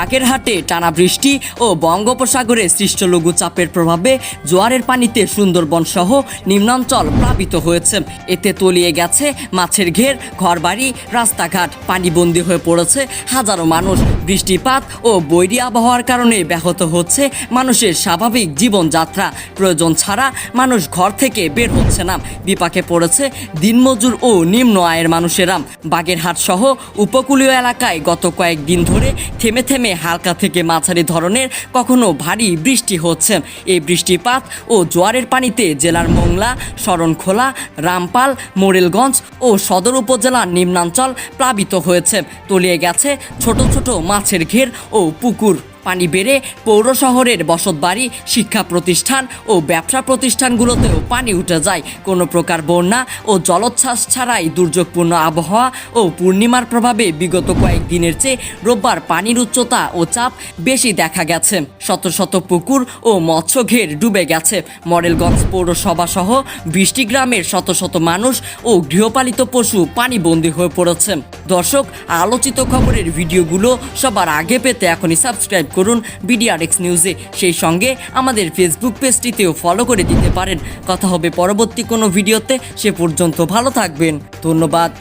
বাগেরহাটে টানা বৃষ্টি ও বঙ্গোপসাগরে সৃষ্ট লঘুচাপের প্রভাবে জোয়ারের পানিতে সুন্দরবন সহ নিম্নাঞ্চল প্লাবিত হয়েছে। এতে তলিয়ে গেছে মাছের ঘের, ঘরবাড়ি, রাস্তাঘাট। পানিবন্দী হয়ে পড়েছে হাজারো মানুষ। বৃষ্টিপাত ও বৈরী আবহাওয়ার কারণে ব্যাহত হচ্ছে মানুষের স্বাভাবিক জীবনযাত্রা। প্রয়োজন ছাড়া মানুষ ঘর থেকে বের হচ্ছে না। বিপাকে পড়েছে দিনমজুর ও নিম্ন আয়ের মানুষেরা। বাগেরহাট সহ উপকূলীয় এলাকায় গত কয়েকদিন ধরে থেমে থেমে হালকা থেকে মাঝারি ধরনের কখনো ভারী বৃষ্টি হচ্ছে। এই বৃষ্টিপাত ও জোয়ারের পানিতে জেলার মোংলা, শরণখোলা, রামপাল, মোরেলগঞ্জ ও সদর উপজেলার নিম্নাঞ্চল প্লাবিত হয়েছে। তলিয়ে গেছে ছোট ছোট মাছের ঘের ও পুকুর। পানি বেড়ে পৌর শহরের বসতবাড়ি, শিক্ষা প্রতিষ্ঠান ও ব্যবসা প্রতিষ্ঠানগুলোতেও পানি উঠে যায়। কোনো প্রকার বন্যা ও জলোচ্ছ্বাস ছাড়াই দুর্যোগপূর্ণ আবহাওয়া ও পূর্ণিমার প্রভাবে বিগত কয়েকদিনের চেয়ে রোববার পানির উচ্চতা ও চাপ বেশি দেখা গেছে। শত শত পুকুর ও মৎস্য ঘের ডুবে গেছে। মডেলগঞ্জ পৌরসভা সহ 20টি গ্রামের শত শত মানুষ ও গৃহপালিত পশু পানিবন্দী হয়ে পড়েছে। দর্শক, আলোচিত খবরের ভিডিওগুলো সবার আগে পেতে এখনই সাবস্ক্রাইব করুন BDRX নিউজে। সেই সঙ্গে আমাদের ফেসবুক পেজটিতেও ফলো করে দিতে পারেন। কথা হবে পরবর্তী কোনো ভিডিওতে। সে পর্যন্ত ভালো থাকবেন। ধন্যবাদ।